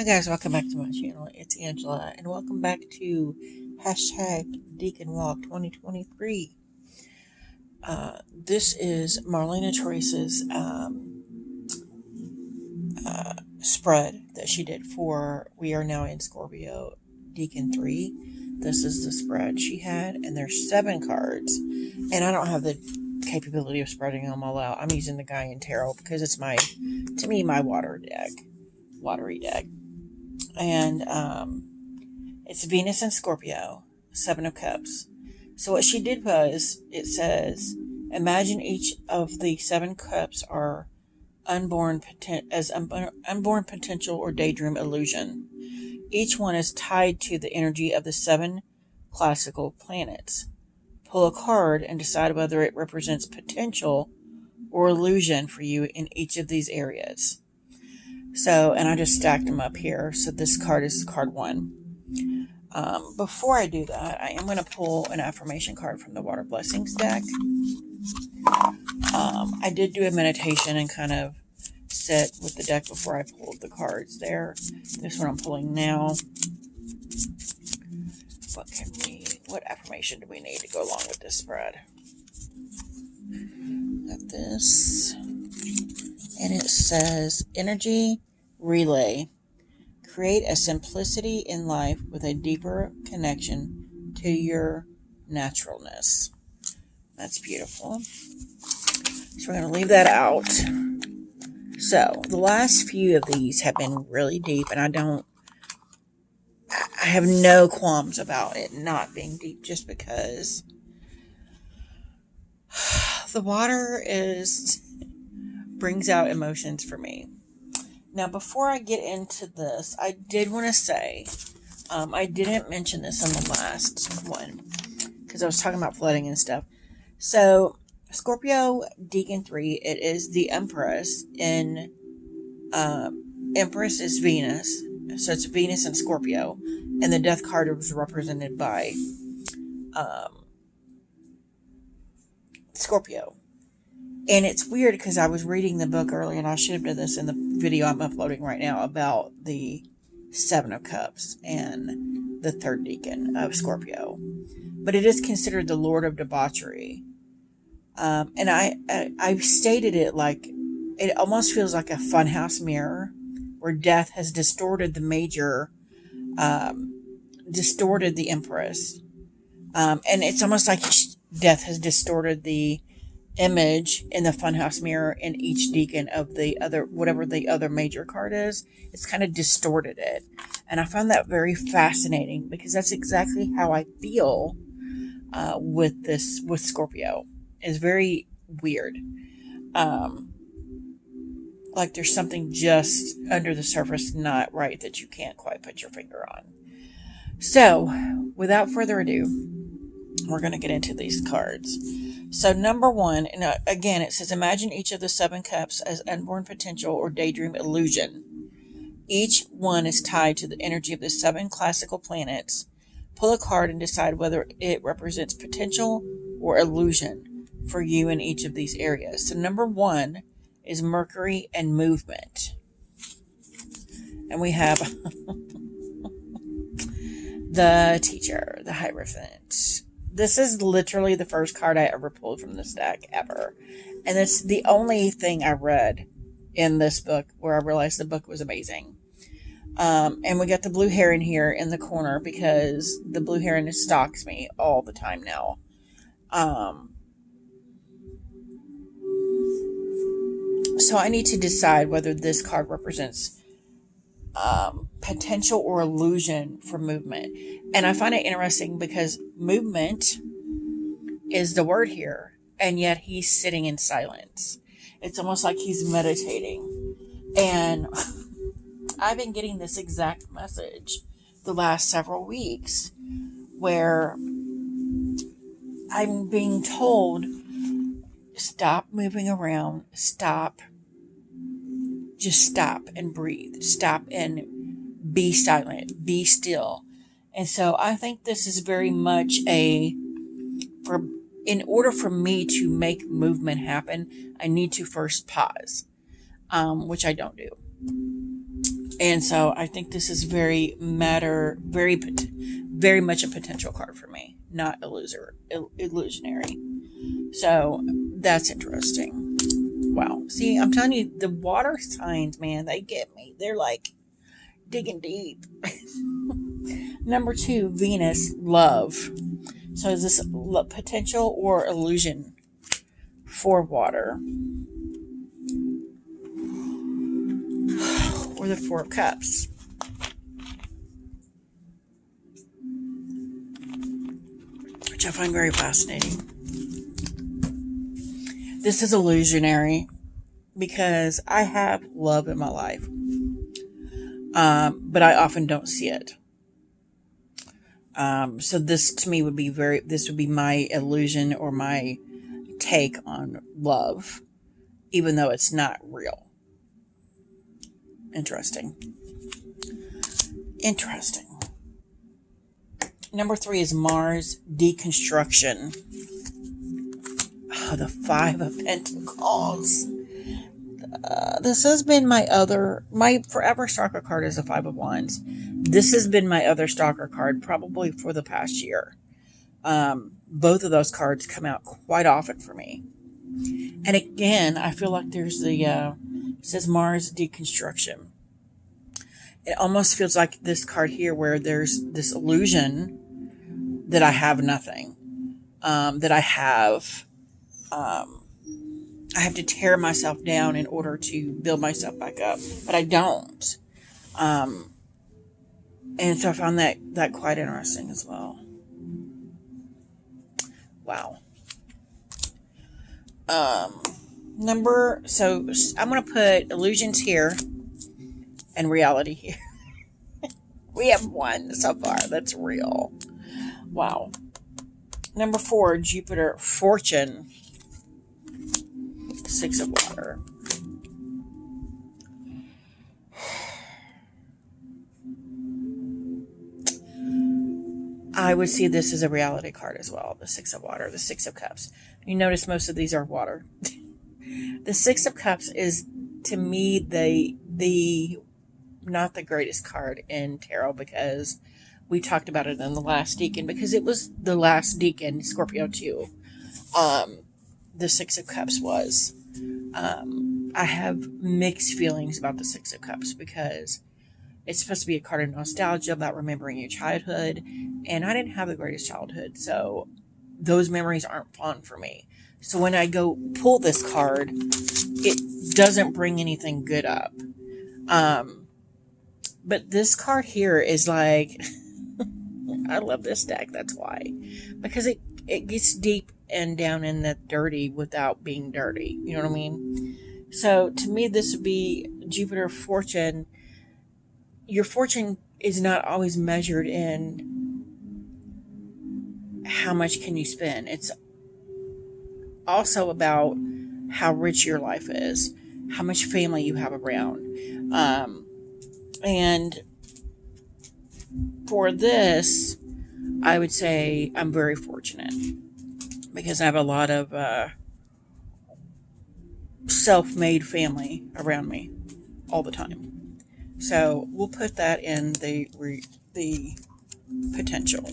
Hi guys, welcome back to my channel. It's Angela, and welcome back to Decan Walk 2023. This is Marlena Teresa's spread that she did for We Are Now in Scorpio Decan 3. This is the spread she had, and there's 7 cards, and I don't have the capability of spreading them all out. I'm using the Gaian Tarot because it's my watery deck. And it's Venus and Scorpio, 7 of Cups. So what she did was, it says, imagine each of the 7 cups are unborn potential or daydream illusion. Each one is tied to the energy of the 7 classical planets. Pull a card and decide whether it represents potential or illusion for you in each of these areas. So, and I just stacked them up here. So this card is card 1. Before I do that, I am going to pull an affirmation card from the Water Blessings deck. I did do a meditation and kind of sit with the deck before I pulled the cards there. This one I'm pulling now. What affirmation do we need to go along with this spread? Got this. And it says, energy relay. Create a simplicity in life with a deeper connection to your naturalness. That's beautiful. So we're going to leave that out. So the last few of these have been really deep, and I have no qualms about it not being deep, just because the water brings out emotions for me. Now, before I get into this, I did want to say, I didn't mention this on the last one because I was talking about flooding and stuff. So, Scorpio Decan 3, it is the Empress, and Empress is Venus. So it's Venus and Scorpio, and the Death card was represented by Scorpio. And it's weird because I was reading the book earlier, and I should have done this in the video I'm uploading right now about the 7 of Cups and the 3rd Decan of Scorpio. But it is considered the Lord of Debauchery. And I stated it like, it almost feels like a funhouse mirror where death has distorted the distorted the Empress. And it's almost like death has distorted the image in the funhouse mirror in each decan of the other, whatever the other major card is. It's kind of distorted it, and I found that very fascinating because that's exactly how I feel with Scorpio. It's very weird, like there's something just under the surface not right that you can't quite put your finger on. So without further ado, we're going to get into these cards. So number 1, and again, it says, imagine each of the 7 cups as unborn potential or daydream illusion. Each one is tied to the energy of the 7 classical planets. Pull a card and decide whether it represents potential or illusion for you in each of these areas. So number 1 is Mercury and movement. And we have the Teacher, the Hierophant. This is literally the first card I ever pulled from this deck, ever. And it's the only thing I read in this book where I realized the book was amazing. And we got the blue heron here in the corner because the blue heron stalks me all the time now. So I need to decide whether this card represents potential or illusion for movement. And I find it interesting because movement is the word here, and yet he's sitting in silence. It's almost like he's meditating. And I've been getting this exact message the last several weeks where I'm being told, stop moving around, just stop and breathe. Stop and be silent. Be still. And so I think this is very much in order for me to make movement happen, I need to first pause, which I don't do. And so I think this is very much a potential card for me, not illusionary. So that's interesting. Wow. See, I'm telling you, the water signs, man, they get me. They're like digging deep. Number 2, Venus, love. So is this potential or illusion for water? Or the 4 of Cups. Which I find very fascinating. This is illusionary because I have love in my life. But I often don't see it. So this to me would be this would be my illusion or my take on love, even though it's not real. Interesting. Number 3 is Mars, deconstruction. Oh, the 5 of Pentacles. This has been my forever stalker card is a 5 of Wands. This has been my other stalker card probably for the past year. Both of those cards come out quite often for me. And again, I feel like there's it says Mars deconstruction. It almost feels like this card here where there's this illusion that I have nothing. That I have to tear myself down in order to build myself back up. But I don't. And so I found that quite interesting as well. Wow. So I'm going to put illusions here and reality here. We have one so far that's real. Wow. Number 4, Jupiter, fortune. 6 of water. I would see this as a reality card as well. The 6 of water, the 6 of cups. You notice most of these are water. The 6 of cups is, to me, the not the greatest card in tarot because we talked about it in the last Decan because it was the last Decan, Scorpio 2. The 6 of cups was. I have mixed feelings about the 6 of cups because it's supposed to be a card of nostalgia about remembering your childhood, and I didn't have the greatest childhood, so those memories aren't fun for me. So when I go pull this card, it doesn't bring anything good up. But this card here is like, I love this deck, that's why. Because it gets deep and down in the dirty without being dirty. You know what I mean? So to me, this would be Jupiter fortune. Your fortune is not always measured in how much can you spend. It's also about how rich your life is, how much family you have around. And for this, I would say I'm very fortunate because I have a lot of self-made family around me all the time. So we'll put that in the potential.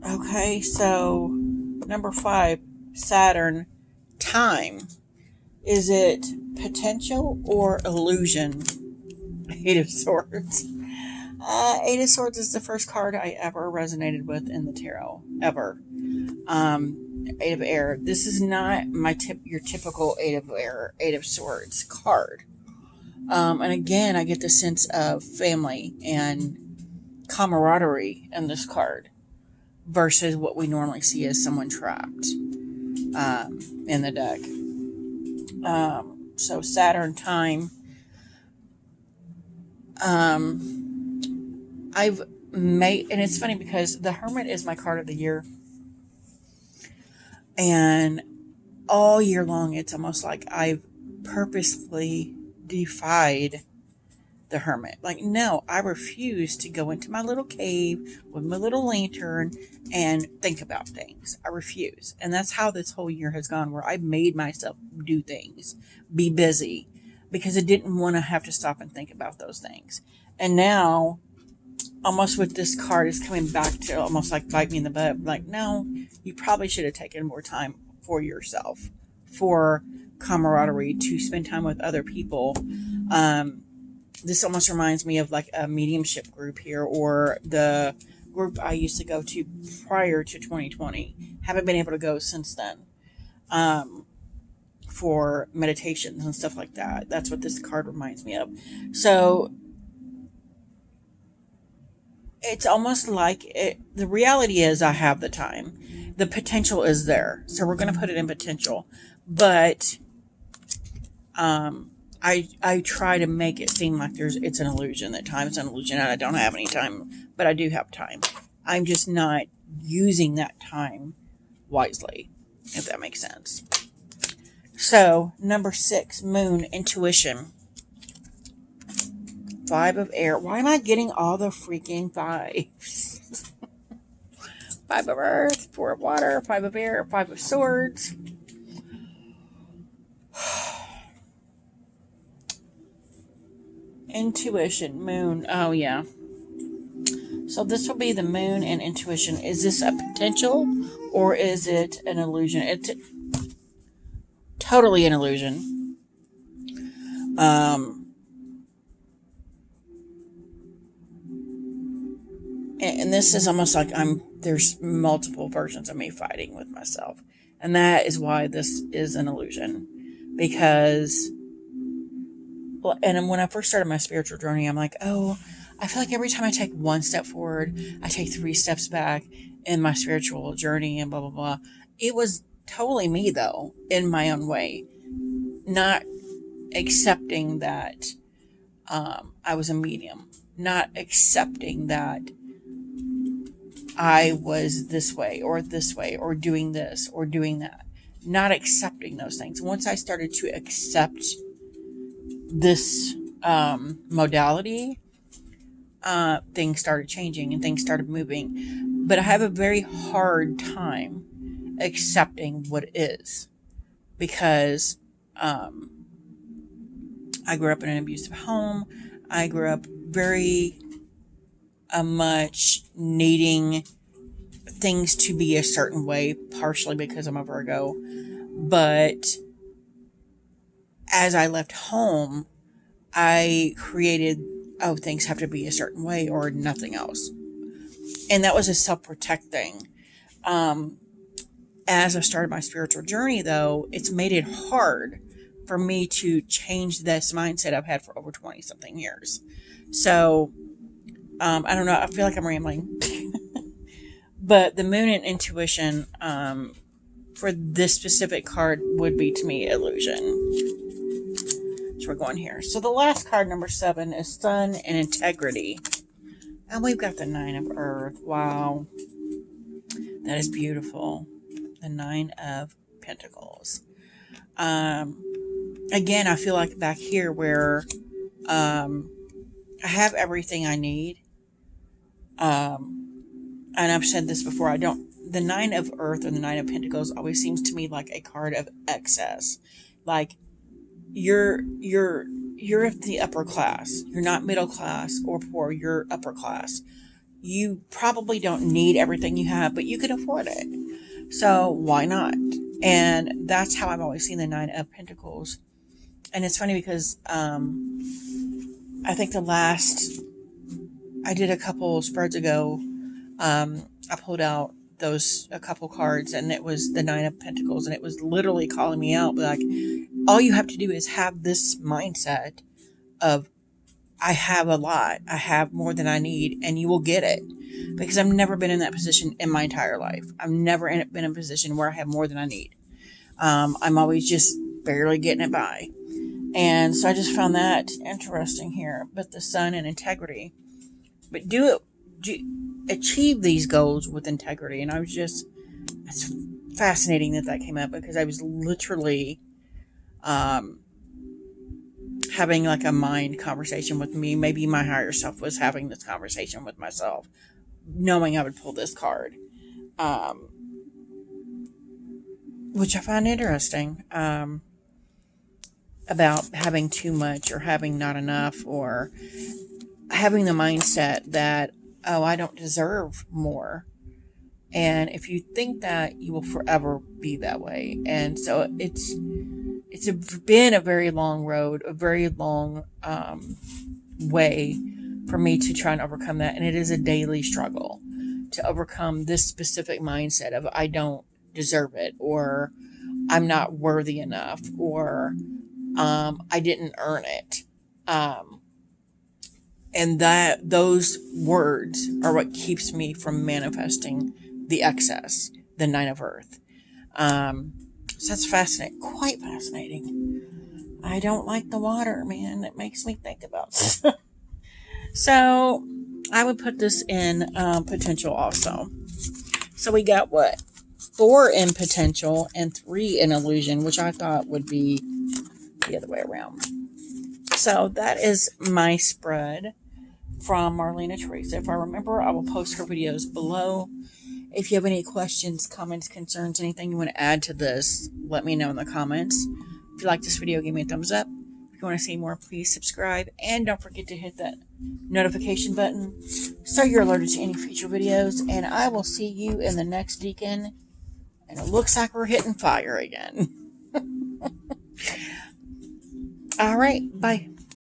Okay, so number 5, Saturn, time. Is it potential or illusion? 8 of Swords. 8 of Swords is the first card I ever resonated with in the tarot, ever. 8 of Air. This is not your typical 8 of Air, 8 of Swords card. And again, I get the sense of family and camaraderie in this card versus what we normally see as someone trapped in the deck. So Saturn, time. I've made, and it's funny because the Hermit is my card of the year. And all year long, it's almost like I've purposefully defied the Hermit. Like, no, I refuse to go into my little cave with my little lantern and think about things. I refuse. And that's how this whole year has gone, where I've made myself do things, be busy, because I didn't want to have to stop and think about those things. And now, almost with this card, is coming back to almost like bite me in the butt. Like, no, you probably should have taken more time for yourself, for camaraderie, to spend time with other people. This almost reminds me of like a mediumship group here, or the group I used to go to prior to 2020. Haven't been able to go since then. For meditations and stuff like that. That's what this card reminds me of. So it's almost like the reality is I have the time. The potential is there. So we're going to put it in potential. But I try to make it seem like it's an illusion, that time is an illusion, and I don't have any time, but I do have time. I'm just not using that time wisely, if that makes sense. So, number 6, Moon, Intuition. 5 of Air. Why am I getting all the freaking 5s? 5 of Earth, 4 of Water, 5 of Air, 5 of Swords. Intuition, Moon. Oh, yeah. So this will be the Moon and Intuition. Is this a potential or is it an illusion? It's totally an illusion. And this is almost like there's multiple versions of me fighting with myself. And that is why this is an illusion. Because, and when I first started my spiritual journey, I'm like, oh, I feel like every time I take one step forward, I take 3 steps back in my spiritual journey and blah, blah, blah. It was totally me, though, in my own way. Not accepting that I was a medium. Not accepting that I was this way, or doing this, or doing that. Not accepting those things. Once I started to accept this modality, things started changing and things started moving. But I have a very hard time accepting what is, because I grew up in an abusive home. I grew up very much needing things to be a certain way, partially because I'm a Virgo. But as I left home, I created, things have to be a certain way or nothing else. And that was a self-protect thing. As I started my spiritual journey, though, it's made it hard for me to change this mindset I've had for over 20 something years. So, I don't know. I feel like I'm rambling. But the Moon and Intuition, for this specific card would be, to me, illusion. So we're going here. So the last card, number 7, is Sun and Integrity. And we've got the 9 of Earth. Wow. That is beautiful. The 9 of Pentacles. Again, I feel like back here where I have everything I need. And I've said this before, the 9 of Earth and the 9 of Pentacles always seems to me like a card of excess. Like, you're of the upper class. You're not middle class or poor. You're upper class. You probably don't need everything you have, but you can afford it. So why not? And that's how I've always seen the 9 of Pentacles. And it's funny because I think I did a couple spreads ago. I pulled out a couple cards, and it was the 9 of Pentacles, and it was literally calling me out. But like, all you have to do is have this mindset of, I have a lot, I have more than I need, and you will get it. Because I've never been in that position in my entire life. I've never been in a position where I have more than I need. I'm always just barely getting it by. And so I just found that interesting here. But the Sun and Integrity. But achieve these goals with integrity. And it's fascinating that came up, because I was literally having like a mind conversation with me. Maybe my higher self was having this conversation with myself, knowing I would pull this card, which I find interesting. about having too much or having not enough, or having the mindset that, oh, I don't deserve more. And if you think that, you will forever be that way. And so been a very long road, a very long way for me to try and overcome that. And it is a daily struggle to overcome this specific mindset of I don't deserve it, or I'm not worthy enough, or I didn't earn it. And those words are what keeps me from manifesting the excess, the Nine of Earth. So that's fascinating, quite fascinating. I don't like the water, man. It makes me think about stuff. So I would put this in potential also. So we got what? 4 in potential and 3 in illusion, which I thought would be the other way around. So that is my spread from Marlena Teresa. If I remember, I will post her videos below. If you have any questions, comments, concerns, anything you want to add to this, let me know in the comments. If you like this video, give me a thumbs up. If you want to see more, please subscribe. And don't forget to hit that notification button so you're alerted to any future videos. And I will see you in the next Decan. And it looks like we're hitting fire again. All right, bye.